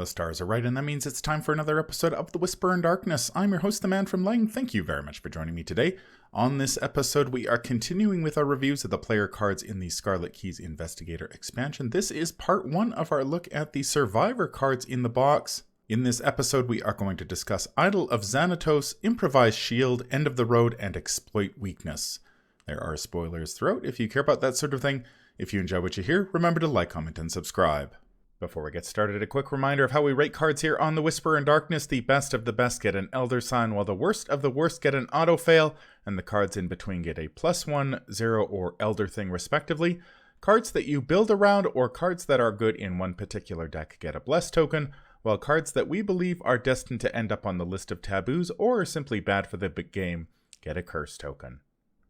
The stars are right, and that means it's time for another episode of The Whisper in Darkness. I'm your host, the Man from Lang. Thank you very much for joining me today. On this episode, we are continuing with our reviews of the player cards in the Scarlet Keys Investigator expansion. This is part 1 of our look at the Survivor cards in the box. In this episode, we are going to discuss Idol of Xanatos, Improvised Shield, End of the Road, and Exploit Weakness. There are spoilers throughout if you care about that sort of thing. If you enjoy what you hear, remember to like, comment, and subscribe. Before we get started, a quick reminder of how we rate cards here on The Whisper in Darkness. The best of the best get an Elder Sign, while the worst of the worst get an Auto Fail, and the cards in between get a +1, 0, or Elder Thing respectively. Cards that you build around or cards that are good in one particular deck get a Bless token, while cards that we believe are destined to end up on the list of taboos or are simply bad for the big game get a Curse token.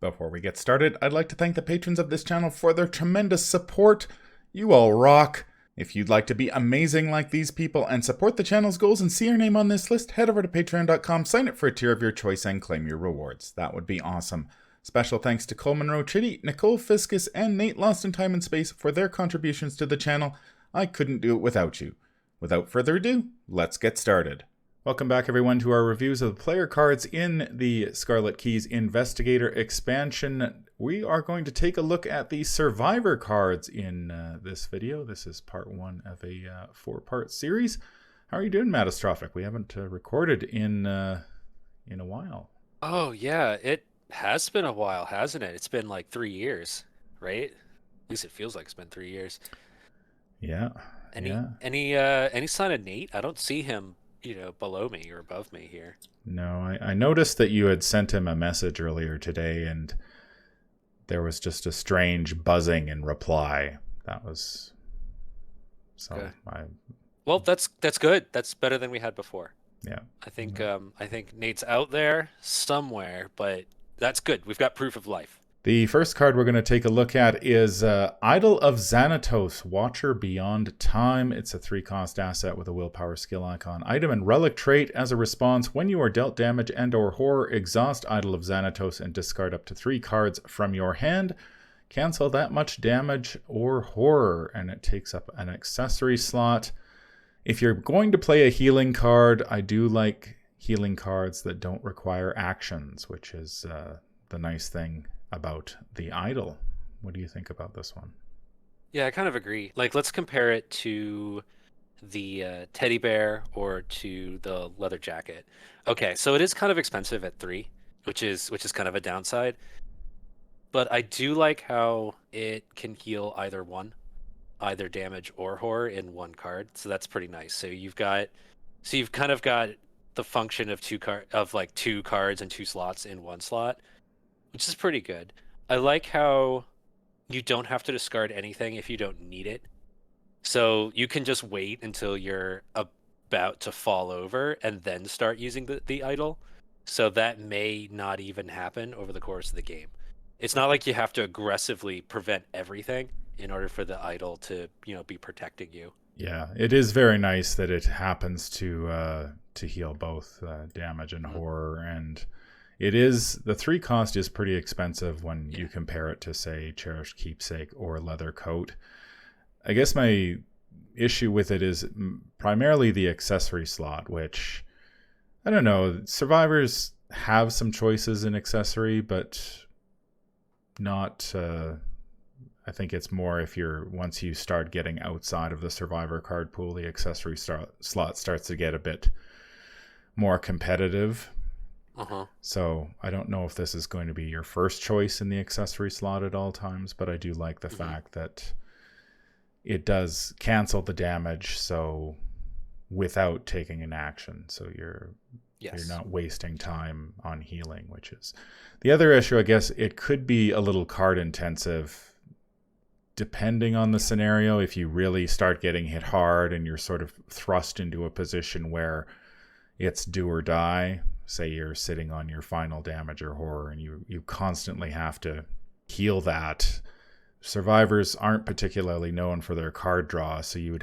Before we get started, I'd like to thank the patrons of this channel for their tremendous support. You all rock! If you'd like to be amazing like these people and support the channel's goals and see your name on this list, head over to patreon.com, sign up for a tier of your choice, and claim your rewards. That would be awesome. Special thanks to Coleman Rowe Chitty, Nicole Fiscus, and Nate Lost in Time and Space for their contributions to the channel. I couldn't do it without you. Without further ado, let's get started. Welcome back, everyone, to our reviews of the player cards in the Scarlet Keys Investigator expansion. We are going to take a look at the Survivor cards in this video. This is part 1 of a 4-part series. How are you doing, Matastrophic? We haven't recorded in a while. Oh, yeah. It has been a while, hasn't it? It's been like 3 years, right? At least it feels like it's been 3 years. Yeah. Any sign of Nate? I don't see him, below me or above me here. No, I noticed that you had sent him a message earlier today, and there was just a strange buzzing in reply. That was so. Okay. Well, that's good. That's better than we had before. Yeah. I think Nate's out there somewhere, but that's good. We've got proof of life. The first card we're going to take a look at is Idol of Xanatos, Watcher Beyond Time. It's a 3-cost asset with a willpower skill icon, item, and relic trait. As a response, when you are dealt damage and or horror, exhaust Idol of Xanatos and discard up to 3 cards from your hand. Cancel that much damage or horror, and it takes up an accessory slot. If you're going to play a healing card, I do like healing cards that don't require actions, which is the nice thing about the Idol. What do you think about this one? Yeah, I kind of agree. Like, let's compare it to the teddy bear or to the leather jacket. Okay, so it is kind of expensive at 3, which is kind of a downside. But I do like how it can heal either damage or horror in one card. So that's pretty nice. So you've kind of got the function of 2 cards and 2 slots in one slot, which is pretty good. I like how you don't have to discard anything if you don't need it. So you can just wait until you're about to fall over and then start using the idol. So that may not even happen over the course of the game. It's not like you have to aggressively prevent everything in order for the idol to, be protecting you. Yeah, it is very nice that it happens to heal both damage and horror, and it is, the 3-cost is pretty expensive when you compare it to, say, Cherished Keepsake or Leather Coat. I guess my issue with it is primarily the accessory slot, which, I don't know, survivors have some choices in accessory, but not, I think it's more once you start getting outside of the survivor card pool, the accessory slot starts to get a bit more competitive. So I don't know if this is going to be your first choice in the accessory slot at all times, but I do like the fact that it does cancel the damage so without taking an action. So you're not wasting time on healing, which is the other issue. I guess it could be a little card intensive depending on the scenario. If you really start getting hit hard and you're sort of thrust into a position where it's do or die, say you're sitting on your final damage or horror and you constantly have to heal that. Survivors aren't particularly known for their card draw, so you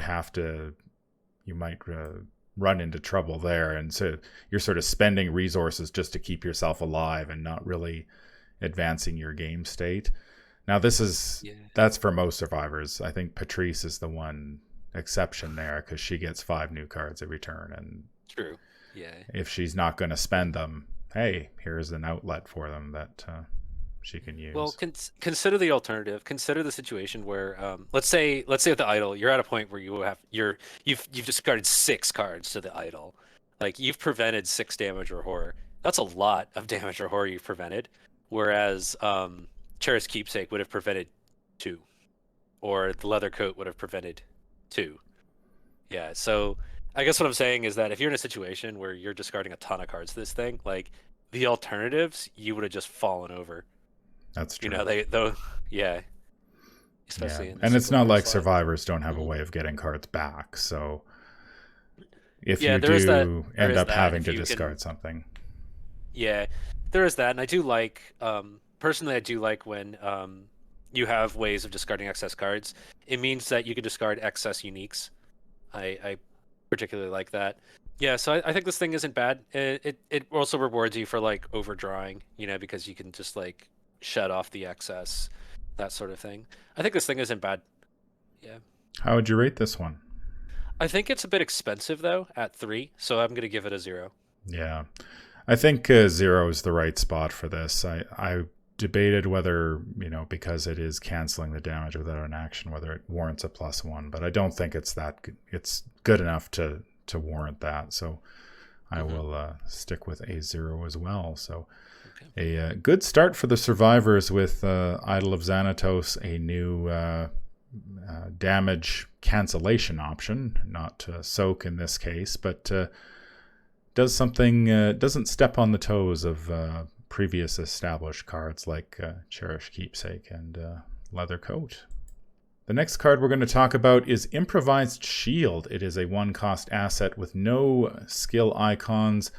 might run into trouble there, and so you're sort of spending resources just to keep yourself alive and not really advancing your game state. Now that's for most survivors. I think Patrice is the one exception there because she gets 5 new cards every turn, and True. Yeah. if she's not going to spend them, hey, here's an outlet for them that she can Well, use. consider the alternative. Consider the situation where, let's say with the idol, you're at a point where you've discarded 6 cards to the idol, like you've prevented 6 damage or horror. That's a lot of damage or horror you've prevented, whereas Cherished Keepsake would have prevented 2, or the leather coat would have prevented 2. Yeah, so I guess what I'm saying is that if you're in a situation where you're discarding a ton of cards to this thing, like the alternatives, you would have just fallen over. That's You true. know, though, yeah, Yeah, especially in the and it's single not card like slot. survivors don't have a Mhm. way of getting cards back. So if Yeah, you there is that. do There end is up that. having If to you can, discard something, yeah, there is that, and I do like, personally, I do like when you have ways of discarding excess cards. It means that you can discard excess uniques. I particularly like that. Yeah, so I think this thing isn't bad. It also rewards you for like overdrawing, because you can just like shut off the excess, that sort of thing. I think this thing isn't bad. Yeah. how would you rate this one? I think it's a bit expensive though at 3, so I'm gonna give it a 0. Yeah, I think 0 is the right spot for this. I debated whether, because it is canceling the damage without an action, whether it warrants a +1, but I don't think it's that good. It's good enough to warrant that. So I Hmm. will stick with a 0 as well. So Okay. a good start for the survivors with Idol of Xanatos, a new damage cancellation option, not soak in this case, but does something, doesn't step on the toes of previous established cards like Cherished Keepsake and Leather Coat. The next card we're going to talk about is Improvised Shield. It is a 1-cost asset with no skill icons.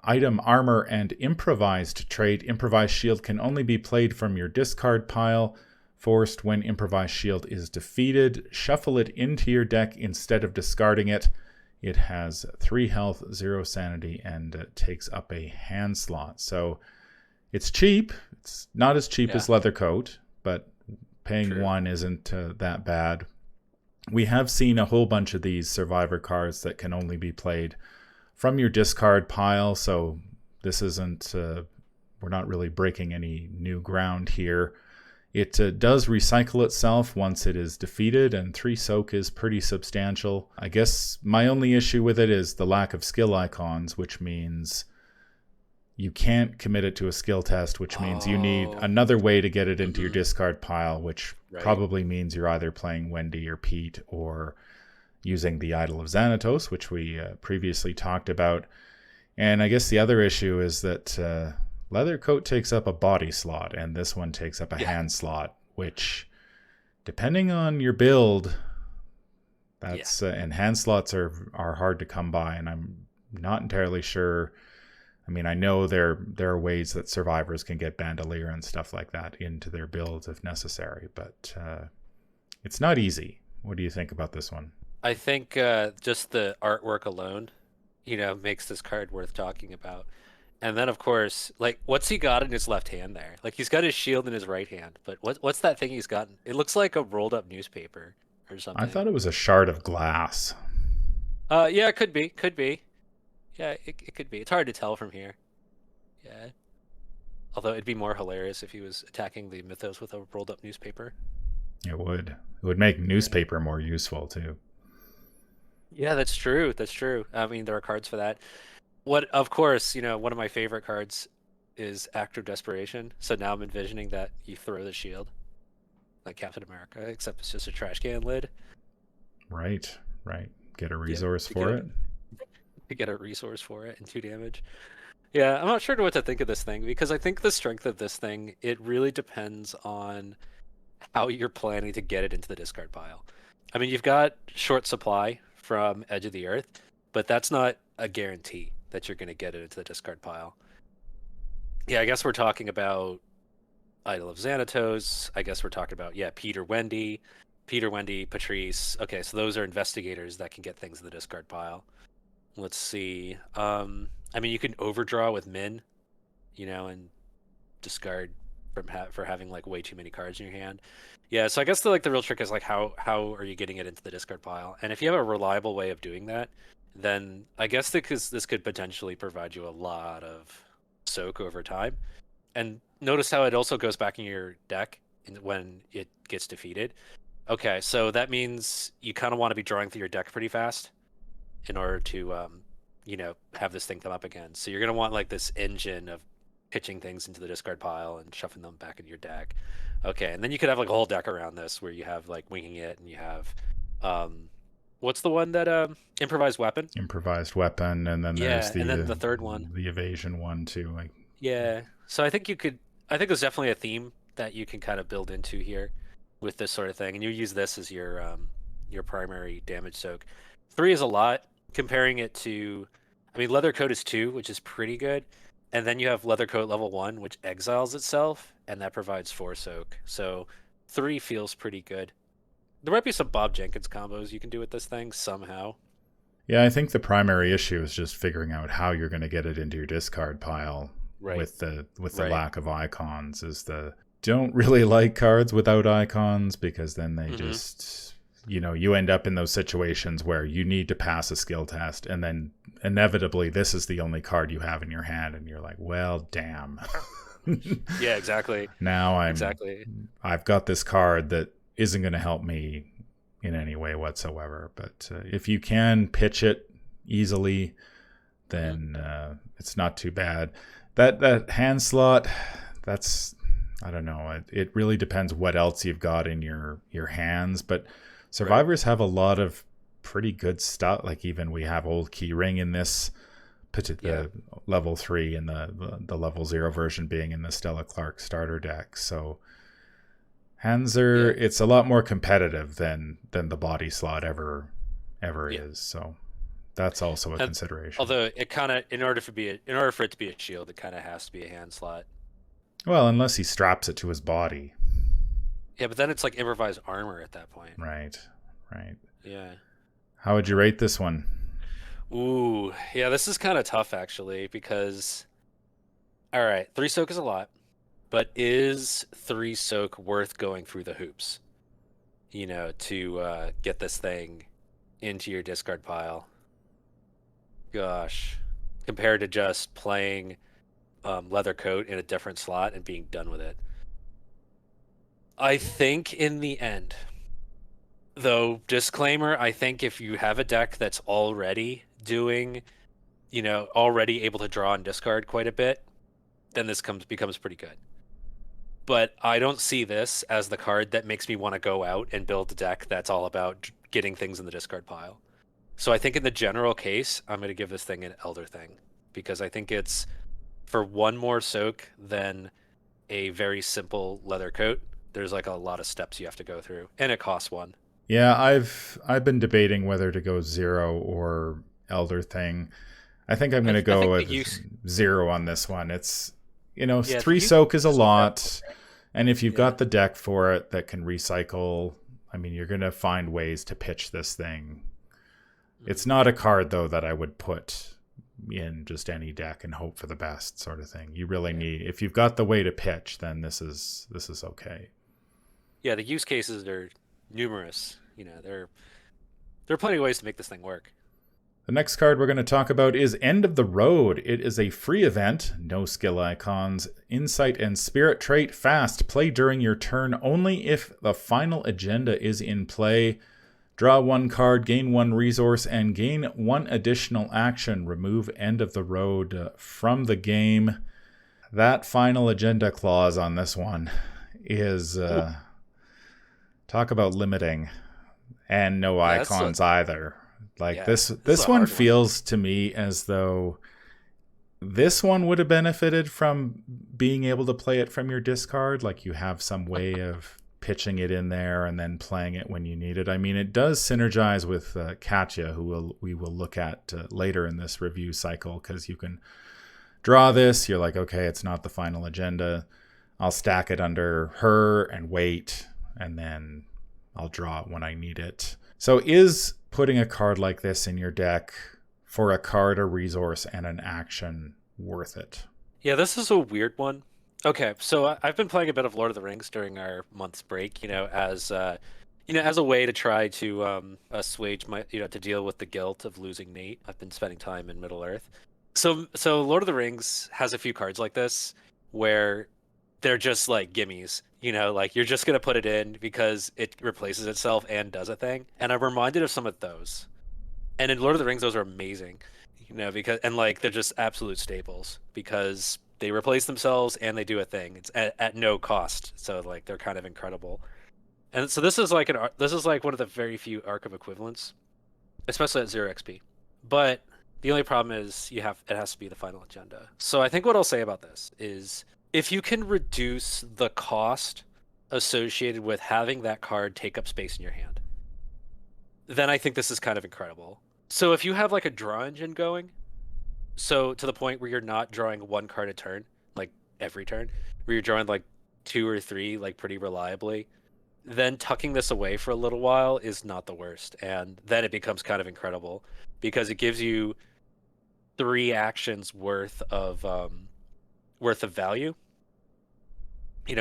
Item, armor, and improvised trait. Improvised Shield can only be played from your discard pile. Forced when Improvised Shield is defeated. Shuffle it into your deck instead of discarding it. It has 3 health, 0 sanity, and takes up a hand slot. So it's cheap. It's not as cheap Yeah. as Leather Coat, but paying True. 1 isn't that bad. We have seen a whole bunch of these Survivor cards that can only be played from your discard pile, so this isn't, we're not really breaking any new ground here. It does recycle itself once it is defeated, and 3 soak is pretty substantial. I guess my only issue with it is the lack of skill icons, which means you can't commit it to a skill test, which means you need Oh. another way to get it into your Hmm. discard pile, which Right. probably means you're either playing Wendy or Pete or using the Idol of Xanatos, which we previously talked about. And I guess the other issue is that Leather Coat takes up a body slot, and this one takes up a Yeah. hand slot, which, depending on your build, Yeah. that's and hand slots are hard to come by, and I'm not entirely sure. I mean, I know there are ways that survivors can get bandolier and stuff like that into their builds if necessary, but it's not easy. What do you think about this one? I think just the artwork alone, makes this card worth talking about. And then, of course, like, what's he got in his left hand there? Like, he's got his shield in his right hand, but what's that thing he's got? It looks like a rolled up newspaper or I something. thought it was a shard of glass. Yeah, it could be. Yeah, it could be. It's hard to tell from here. Yeah. Although it'd be more hilarious if he was attacking the mythos with a rolled up newspaper. It would. It would make Yeah. newspaper more useful too. Yeah, that's true. That's true. I mean, there are cards for that. Of course, one of my favorite cards is Act of Desperation. So now I'm envisioning that you throw the shield like Captain America, except it's just a trash can lid. Right. Right. Get a Yep, resource to for get it. a resource for it and 2 damage. Yeah, I'm not sure what to think of this thing because I think the strength of this thing, it really depends on how you're planning to get it into the discard pile. I mean, you've got short supply from Edge of the Earth, but that's not a guarantee that you're going to get it into the discard pile. Yeah, I guess we're talking about Idol of Xanatos. I guess we're talking about, yeah, Peter, Wendy, Patrice. Okay, so those are investigators that can get things in the discard pile. Let's see. I mean, you can overdraw with Min, and discard for having like way too many cards in your hand. Yeah, so I guess the real trick is like how are you getting it into the discard pile? And if you have a reliable way of doing that, then I guess this could potentially provide you a lot of soak over time. And notice how it also goes back in your deck when it gets defeated. Okay, so that means you kind of want to be drawing through your deck pretty fast in order to have this thing come up again. So you're gonna want like this engine of pitching things into the discard pile and shuffling them back into your deck. Okay, and then you could have like a whole deck around this where you have like winging it, and you have what's the one that improvised weapon? Improvised weapon, and then there's Yeah, and then the third one. the evasion one too. Like, Yeah. So I think I think there's definitely a theme that you can kind of build into here with this sort of thing, and you use this as your primary damage soak. 3 is a lot. Comparing it to, I mean, Leather Coat is 2, which is pretty good, and then you have Leather Coat level 1, which exiles itself, and that provides 4 soak. So 3 feels pretty good. There might be some Bob Jenkins combos you can do with this thing somehow. yeah, I think the primary issue is just figuring out how you're going to get it into your discard pile. Right. With the lack of icons, don't really like cards without icons, because then they just, you end up in those situations where you need to pass a skill test, and then inevitably this is the only card you have in your hand, and you're like, well, damn. Yeah, exactly. Now I've got this card that isn't going to help me in any way whatsoever. But if you can pitch it easily, then it's not too bad. That hand slot, I don't know. It really depends what else you've got in your hands. But survivors have a lot of pretty good stuff. Like, even we have Old Keyring in this particular level 3, and the level 0 version being in the Stella Clark starter deck. So hands are it's a lot more competitive than the body slot ever is. So that's also a consideration. Although it kind of, in order for it to be a shield, it kind of has to be a hand slot. Well, unless he straps it to his body. Yeah, but then it's like improvised armor at that point. Right. Yeah. How would you rate this one? Ooh, yeah, this is kind of tough actually, because all right, 3 soak is a lot, but is 3 soak worth going through the hoops? To get this thing into your discard pile. Gosh, compared to just playing Leather Coat in a different slot and being done with it. I think in the end, though, disclaimer, I think if you have a deck that's already doing, already able to draw and discard quite a bit, then this becomes pretty good. But I don't see this as the card that makes me want to go out and build a deck that's all about getting things in the discard pile. So I think in the general case, I'm going to give this thing an Elder Thing, because I think it's for 1 more soak than a very simple Leather Coat. There's like a lot of steps you have to go through, and it costs 1. Yeah, I've been debating whether to go 0 or Elder Thing. I think I'm going to go with 0 on this one. It's 3 soak is a lot, and if you've got the deck for it that can recycle, I mean, you're going to find ways to pitch this thing. It's not a card, though, that I would put in just any deck and hope for the best sort of thing. You really need, if you've got the way to pitch, then this is okay. Yeah, the use cases are numerous. There are plenty of ways to make this thing work. The next card we're going to talk about is End of the Road. It is a free event, no skill icons, insight and spirit trait, fast, play during your turn only if the final agenda is in play. Draw 1 card, gain 1 resource, and gain 1 additional action. Remove End of the Road from the game. That final agenda clause on this one is talk about limiting, and no icons either. Like this one feels to me as though this one would have benefited from being able to play it from your discard. Like, you have some way of pitching it in there and then playing it when you need it. I mean, it does synergize with Katya, who we will look at later in this review cycle, because you can draw this. You're like, okay, it's not the final agenda. I'll stack it under her and wait, and then I'll draw it when I need it. So is putting a card like this in your deck for a card, a resource, and an action worth it? Yeah, this is a weird one, Okay, so I've been playing a bit of Lord of the Rings during our month's break, as a way to try to assuage my, to deal with the guilt of losing Nate. I've been spending time in Middle Earth. So Lord of the Rings has a few cards like this where they're just like gimmies, like you're just gonna put it in because it replaces itself and does a thing. And I'm reminded of some of those. And in Lord of the Rings, those are amazing, because and like they're just absolute staples because they replace themselves and they do a thing. It's at no cost, so like they're kind of incredible. And so this is like one of the very few Arkham equivalents, especially at 0 XP. But the only problem is it has to be the final agenda. So I think what I'll say about this is if you can reduce the cost associated with having that card take up space in your hand, then I think this is kind of incredible. So if you have like a draw engine going, so to the point where you're not drawing one card a turn, like every turn, where you're drawing like two or three, like pretty reliably, then tucking this away for a little while is not the worst. And then it becomes kind of incredible because it gives you three actions worth of value,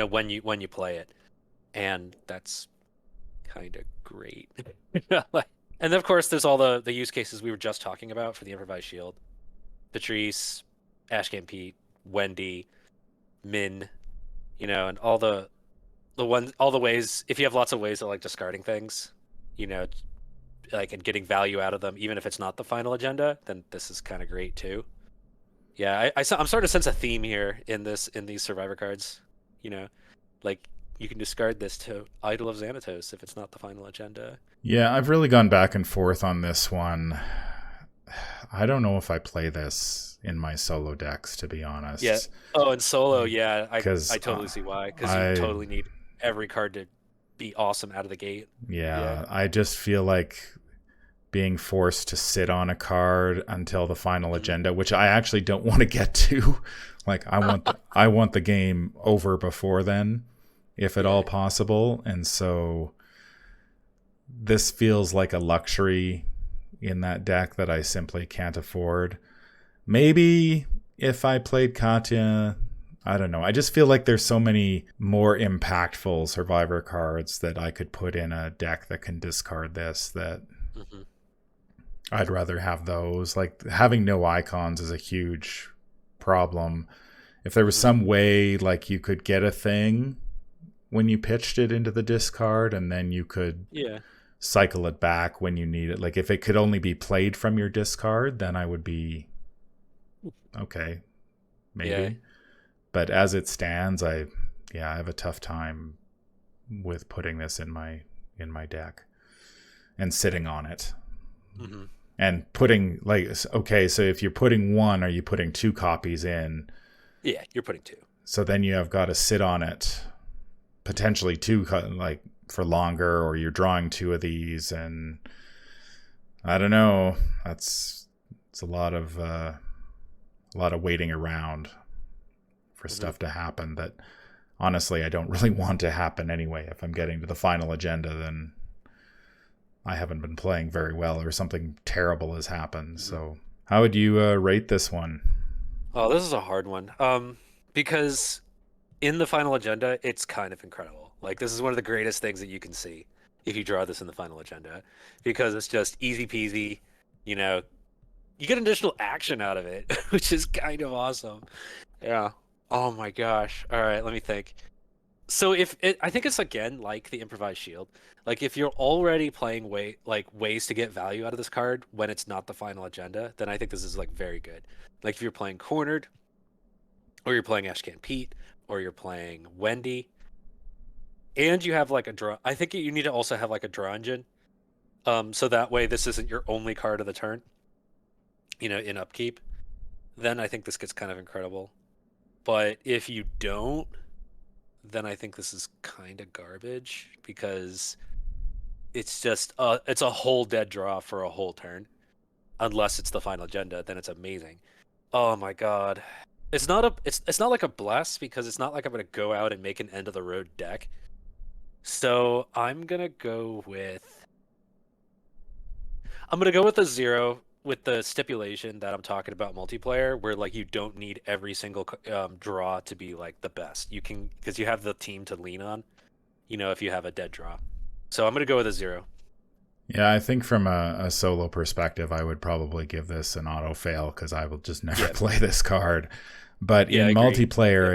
when you play it. And that's kind of great. Like, and then of course there's all the use cases we were just talking about for the improvised shield. Patrice, Ashcan Pete, Wendy, Min, and all the ways, if you have lots of ways of like discarding things, you know, like and getting value out of them, even if it's not the final agenda, then this is kind of great too. Yeah, I'm starting to sense a theme here in these survivor cards. You know, like you can discard this to Idol of Xanatos if it's not the final agenda. Yeah, I've really gone back and forth on this one. I don't know if I play this in my solo decks, to be Yeah. honest. Oh, and solo, yeah, I Because totally see why. Because you I, totally need every card to be awesome out of the gate. Yeah. yeah, I just feel like being forced to sit on a card until the final Mhm. agenda, which I actually don't want to get to. Like I want the game over before then, if at all Yeah. possible. And so this feels like a luxury in that deck that I simply can't afford. Maybe if I played Katya, I don't know. I just feel like there's so many more impactful survivor cards that I could put in a deck that can discard this that Hmm. I'd rather have those. Like having no icons is a huge problem. If there was Hmm. some way like you could get a thing when you pitched it into the discard and then you could Yeah. cycle it back when you need it. Like if it could only be played from your discard, then I would be okay, Yeah. maybe. But as it stands, I have a tough time with putting this in my deck and sitting on it. Hmm. And putting like okay, so if you're putting one, are you putting two copies in? Yeah. You're putting two. So then you have got to sit on it potentially two like for longer, or you're drawing two of these, and I don't know. It's a lot of waiting around for Hmm. stuff to happen that honestly I don't really want to happen anyway. If I'm getting to the final agenda, then I haven't been playing very well or something terrible has happened. Hmm. So how would you rate this one? Oh, this is a hard one. Because in the final agenda, it's kind of incredible. Like this is one of the greatest things that you can see if you draw this in the final agenda, because it's just easy peasy. You know, you get additional action out of it, which is kind of awesome. Yeah. Oh my gosh. All right, let me think. So I think it's again like the improvised shield. Like if you're already playing ways to get value out of this card when it's not the final agenda, then I think this is like very good. Like if you're playing cornered, or you're playing Ashcan Pete, or you're playing Wendy, and you have like a draw. I think you need to also have like a draw engine. So that way this isn't your only card of the turn, in upkeep. Then I think this gets kind of incredible. But if you don't, then I think this is kind of garbage because it's a whole dead draw for a whole turn. Unless it's the final agenda, then it's amazing. Oh my god. It's not like a bless because it's not like I'm gonna go out and make an end of the road deck. So I'm gonna go with a zero with the stipulation that I'm talking about multiplayer, where like you don't need every single draw to be like the best. You can because you have the team to lean on. If you have a dead draw. So I'm gonna go with a 0. Yeah, I think from a solo perspective, I would probably give this an auto fail because I will just never play this card. But in multiplayer,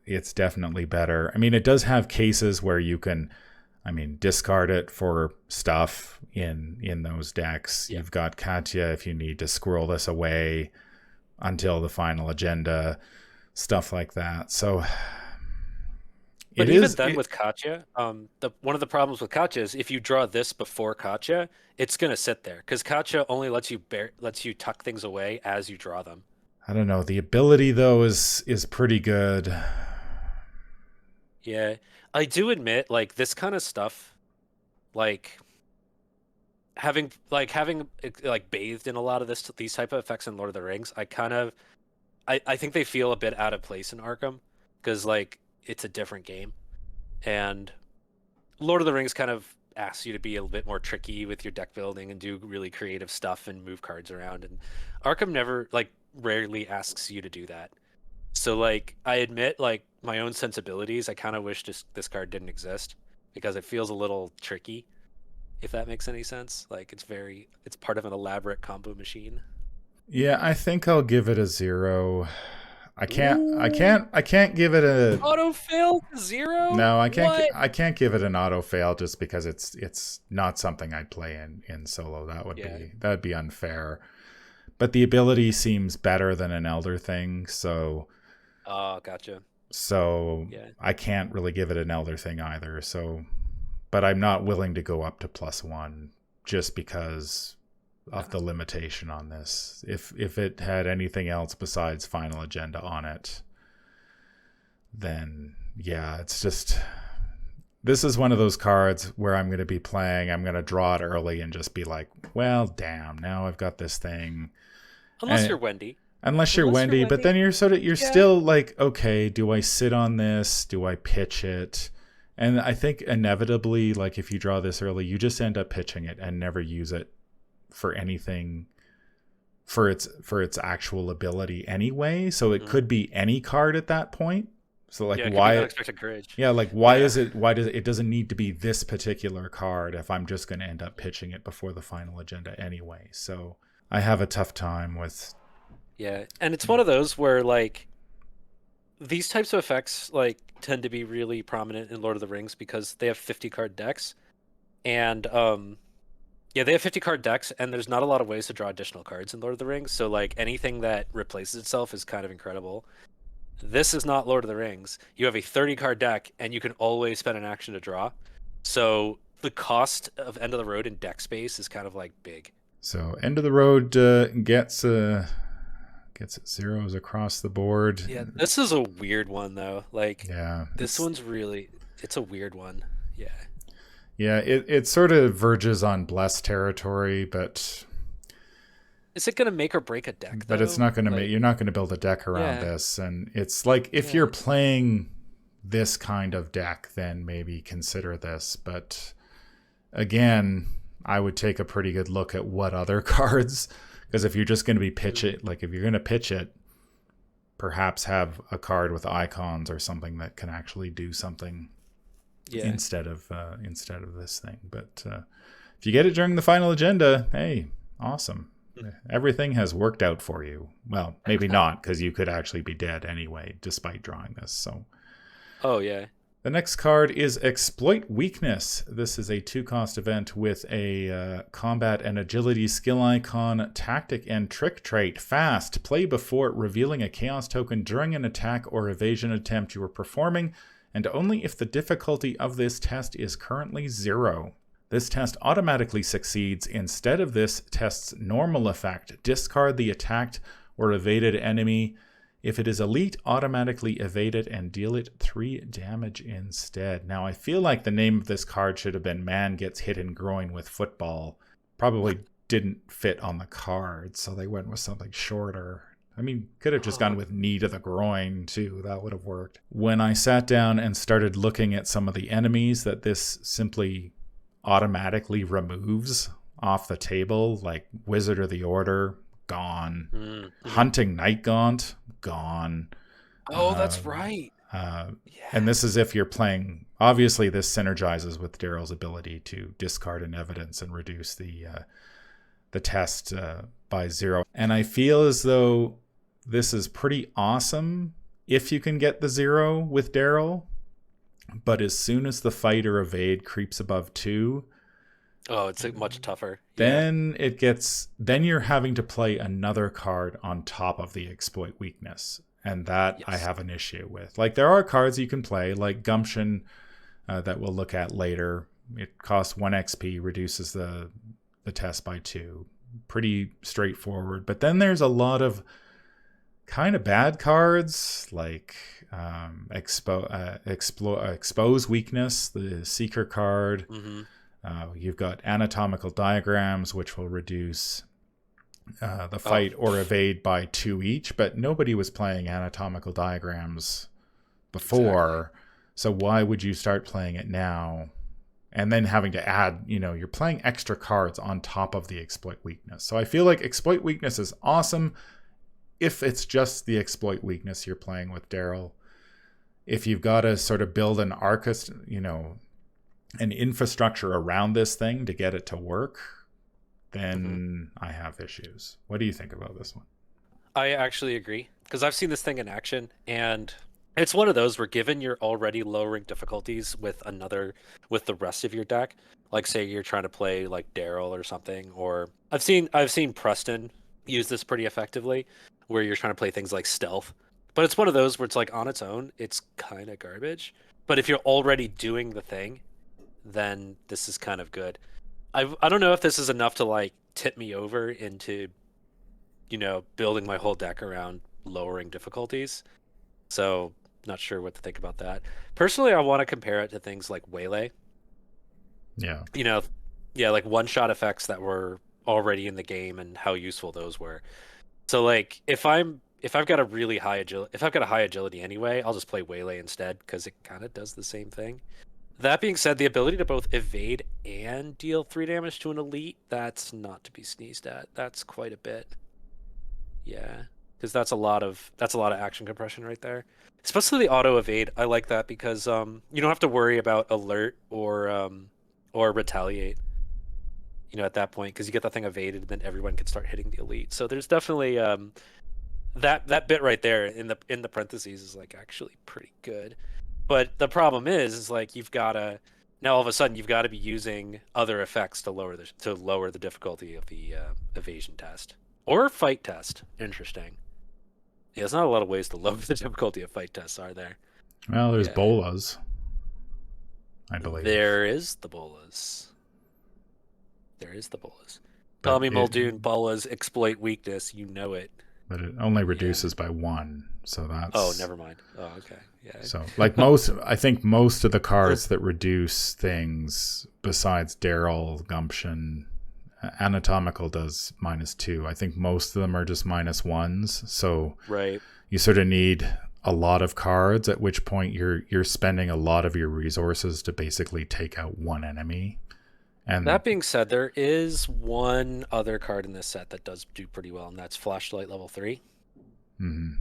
it's definitely better. I mean, it does have cases where you can, discard it for stuff in those decks. You've got Katya if you need to squirrel this away until the final agenda, stuff like that. So, but with Katya, one of the problems with Katya is if you draw this before Katya, it's gonna sit there because Katya only lets you tuck things away as you draw them. I don't know. The ability though is pretty good. Yeah, I do admit, like this kind of stuff, like having bathed in a lot of these type of effects in Lord of the Rings, I think they feel a bit out of place in Arkham because like it's a different game, and Lord of the Rings kind of asks you to be a little bit more tricky with your deck building and do really creative stuff and move cards around, and Arkham rarely asks you to do that. So like I admit like my own sensibilities, I kind of wish this card didn't exist because it feels a little tricky, if that makes any sense. Like it's part of an elaborate combo machine. Yeah, I think I'll give it a 0. I can't give it a auto fail 0. No, I can't. I can't give it an auto fail just because it's not something I'd play in solo. That'd be unfair. But the ability seems better than an Elder Thing, so. Oh, gotcha. So I can't really give it an Elder Thing either. So, but I'm not willing to go up to +1 just because of the limitation on this. If it had anything else besides Final Agenda on it, then it's just, this is one of those cards where I'm going to be playing, I'm going to draw it early and just be like, well, damn, now I've got this thing. Unless you're Wendy. Unless you're Wendy, but then you're still like, okay, do I sit on this? Do I pitch it? And I think inevitably, like if you draw this early, you just end up pitching it and never use it for anything for its actual ability anyway. So it could be any card at that point. So like why unexpected courage. Yeah, like why is it it doesn't need to be this particular card if I'm just going to end up pitching it before the final agenda anyway. So I have a tough time with. Yeah, and it's one of those where like these types of effects like tend to be really prominent in Lord of the Rings because they have 50 card decks, and they have 50 card decks, and there's not a lot of ways to draw additional cards in Lord of the Rings. So like anything that replaces itself is kind of incredible. This is not Lord of the Rings. You have a 30 card deck, and you can always spend an action to draw. So the cost of End of the Road in deck space is kind of like big. So End of the Road gets its zeros across the board. Yeah, this is a weird one though. Like, this one's it's a weird one. Yeah. Yeah, it sort of verges on blessed territory, but is it going to make or break a deck? But it's not going to make. You're not going to build a deck around this, and it's like if you're playing this kind of deck, then maybe consider this. But again, I would take a pretty good look at what other cards. Because if you're just going to be if you're going to pitch it, perhaps have a card with icons or something that can actually do something instead of this thing. But if you get it during the final agenda, hey, awesome. Everything has worked out for you. Well, maybe not, because you could actually be dead anyway, despite drawing this. So. Oh, yeah. The next card is Exploit Weakness. This is a 2-cost event with a combat and agility skill icon, tactic and trick trait. Fast. Play before revealing a chaos token during an attack or evasion attempt you are performing, and only if the difficulty of this test is currently 0. This test automatically succeeds. Instead of this test's normal effect, discard the attacked or evaded enemy. If it is elite, automatically evade it and deal it 3 damage instead. Now, I feel like the name of this card should have been Man Gets Hit in Groin with Football. Probably didn't fit on the card, so they went with something shorter. I mean, could have just gone with Knee to the Groin, too. That would have worked. When I sat down and started looking at some of the enemies that this simply automatically removes, off the table, like Wizard of the Order, gone. Mm-hmm. Hunting Night Gaunt, gone. Oh, that's right. And this is if you're playing. Obviously, this synergizes with Daryl's ability to discard an evidence and reduce the test by 0. And I feel as though this is pretty awesome if you can get the 0 with Daryl. But as soon as the fight or evade creeps above 2, it's much tougher. Then then you're having to play another card on top of the exploit weakness. And that I have an issue with. Like, there are cards you can play, like Gumption, that we'll look at later. It costs 1 XP, reduces the test by 2. Pretty straightforward. But then there's a lot of kind of bad cards, like Expose Weakness, the Seeker card. Mm-hmm. You've got Anatomical Diagrams, which will reduce the fight or evade by 2 each, but nobody was playing Anatomical Diagrams before. Exactly. So why would you start playing it now? And then having to add, you're playing extra cards on top of the exploit weakness. So I feel like exploit weakness is awesome if it's just the exploit weakness you're playing with Daryl. If you've got to sort of build an Arcus, an infrastructure around this thing to get it to work, then I have issues. What do you think about this one? I actually agree, because I've seen this thing in action, and it's one of those where, given you're already lowering difficulties with the rest of your deck, like say you're trying to play like Daryl or something, or I've seen Preston use this pretty effectively, where you're trying to play things like Stealth. But it's one of those where it's like, on its own, it's kind of garbage. But if you're already doing the thing, then this is kind of good. I don't know if this is enough to like tip me over into, building my whole deck around lowering difficulties. So not sure what to think about that. Personally, I want to compare it to things like Waylay. Yeah. Like one-shot effects that were already in the game and how useful those were. So like if I've got a high agility anyway, I'll just play Waylay instead, because it kind of does the same thing. That being said, the ability to both evade and deal 3 damage to an elite, that's not to be sneezed at. That's quite a bit. Yeah, because that's a lot of action compression right there. Especially the auto evade. I like that because you don't have to worry about alert or retaliate. At that point, because you get that thing evaded, and then everyone can start hitting the elite. So there's definitely that bit right there in the parentheses is like actually pretty good. But the problem is like now all of a sudden you've got to be using other effects to lower the difficulty of the evasion test or fight test. Interesting. Yeah, there's not a lot of ways to lower the difficulty of fight tests, are there? Well, there's bolas, I believe. There is the bolas. Tommy Muldoon, bolas exploit weakness. You know it. But it only reduces by 1, so that's... Oh, never mind. Oh, okay. Yeah. So, like I think most of the cards that reduce things, besides Daryl, Gumption, Anatomical does -2. I think most of them are just -1s. So right. You sort of need a lot of cards, at which point you're spending a lot of your resources to basically take out one enemy. And that being said, there is one other card in this set that does do pretty well, and that's Flashlight level 3. Mm-hmm.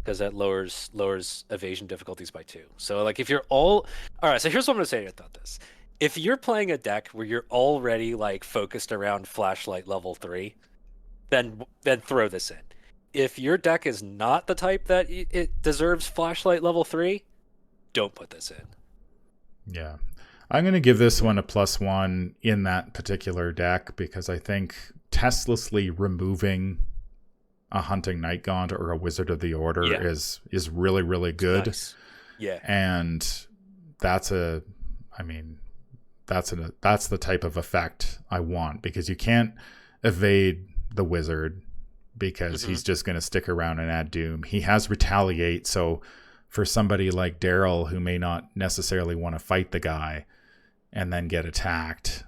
Because that lowers evasion difficulties by 2. So like if you're all right, so here's what I'm gonna say about this. If you're playing a deck where you're already like focused around Flashlight level 3, then throw this in. If your deck is not the type that it deserves Flashlight level 3, don't put this in. Yeah. I'm going to give this one a +1 in that particular deck, because I think testlessly removing a Hunting Night Gaunt or a Wizard of the Order is really, really good. Nice. Yeah. And that's the type of effect I want, because you can't evade the Wizard because he's just going to stick around and add Doom. He has Retaliate, so for somebody like Daryl who may not necessarily want to fight the guy and then get attacked,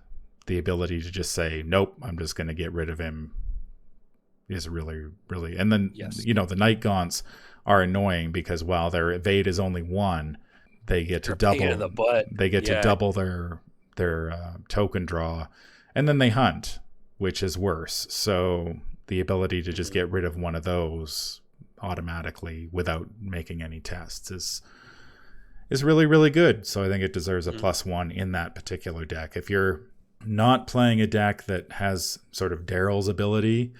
the ability to just say, nope, I'm just going to get rid of him is really, really... And then, the Night Gaunts are annoying because while their evade is only 1, they get to double... They get to double their token draw, And then they hunt, which is worse. So the ability to just get rid of one of those automatically without making any tests is really, really good. So I think it deserves a +1 in that particular deck. If you're not playing a deck that has sort of Daryl's ability,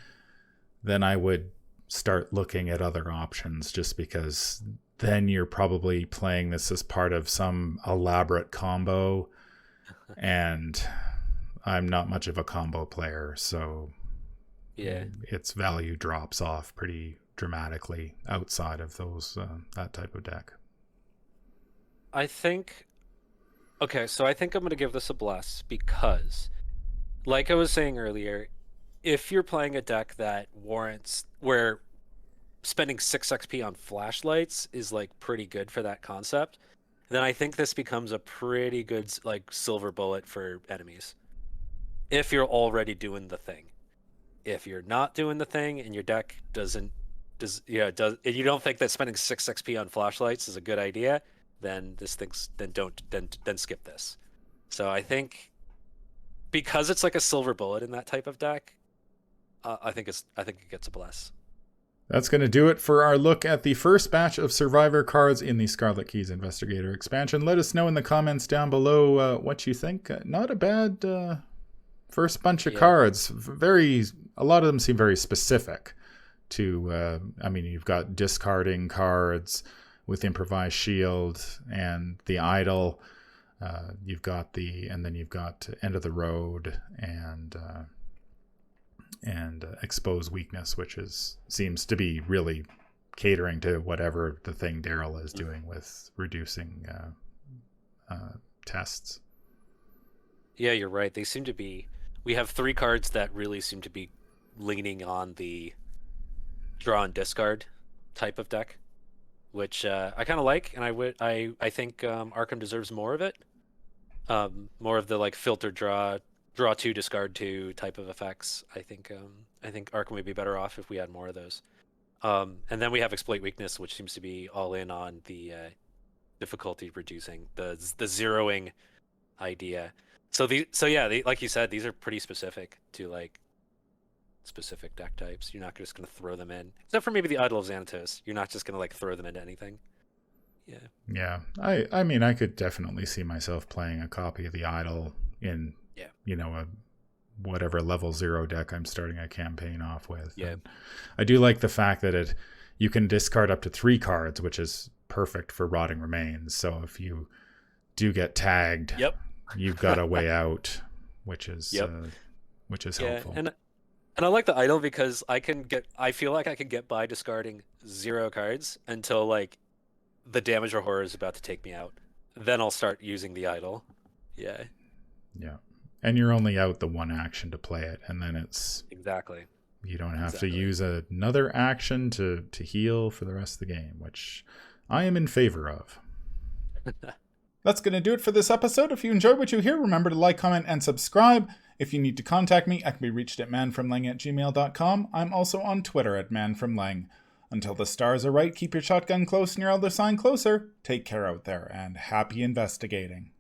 then I would start looking at other options, just because then you're probably playing this as part of some elaborate combo, and I'm not much of a combo player, so Yeah. its value drops off pretty dramatically outside of those that type of deck. I think okay, so I think I'm going to give this a bless because, like I was saying earlier, if you're playing a deck that warrants where spending 6 XP on flashlights is like pretty good for that concept, then I think this becomes a pretty good like silver bullet for enemies. If you're already doing the thing. If you're not doing the thing and your deck and you don't think that spending 6 XP on flashlights is a good idea, then then skip this. So I think because it's like a silver bullet in that type of deck, I think it gets a bless. That's going to do it for our look at the first batch of Survivor cards in the Scarlet Keys Investigator expansion. Let us know in the comments down below what you think. Not a bad first bunch of cards. A lot of them seem very specific to, you've got discarding cards with Improvised Shield and the Idol. You've got End of the Road and Expose Weakness, which seems to be really catering to whatever the thing Daryl is doing with reducing tests. Yeah, you're right. We have 3 cards that really seem to be leaning on the draw and discard type of deck, which I kind of like, and I think Arkham deserves more of it. More of the like filter draw 2, discard 2 type of effects. I think Arkham would be better off if we had more of those. And then we have Exploit Weakness, which seems to be all in on the difficulty reducing, the zeroing idea. So like you said, these are pretty specific to like specific deck types. You're not just going to throw them in, except for maybe the Idol of Xanatos. You're not just going to like throw them into anything. Yeah. I could definitely see myself playing a copy of the Idol in a whatever level 0 deck I'm starting a campaign off with. Yeah. And I do like the fact that you can discard up to 3 cards, which is perfect for Rotting Remains. So if you do get tagged, you've got a way out, which is helpful. And I like the Idol because I feel like I can get by discarding 0 cards until like the Damage or Horror is about to take me out. Then I'll start using the Idol. Yeah. And you're only out the 1 action to play it, and then it's exactly. You don't have to use another action to heal for the rest of the game, which I am in favor of. That's going to do it for this episode. If you enjoyed what you hear, remember to like, comment, and subscribe. If you need to contact me, I can be reached at manfromlang@gmail.com. I'm also on Twitter at manfromlang. Until the stars are right, keep your shotgun close and your other sign closer. Take care out there, and happy investigating.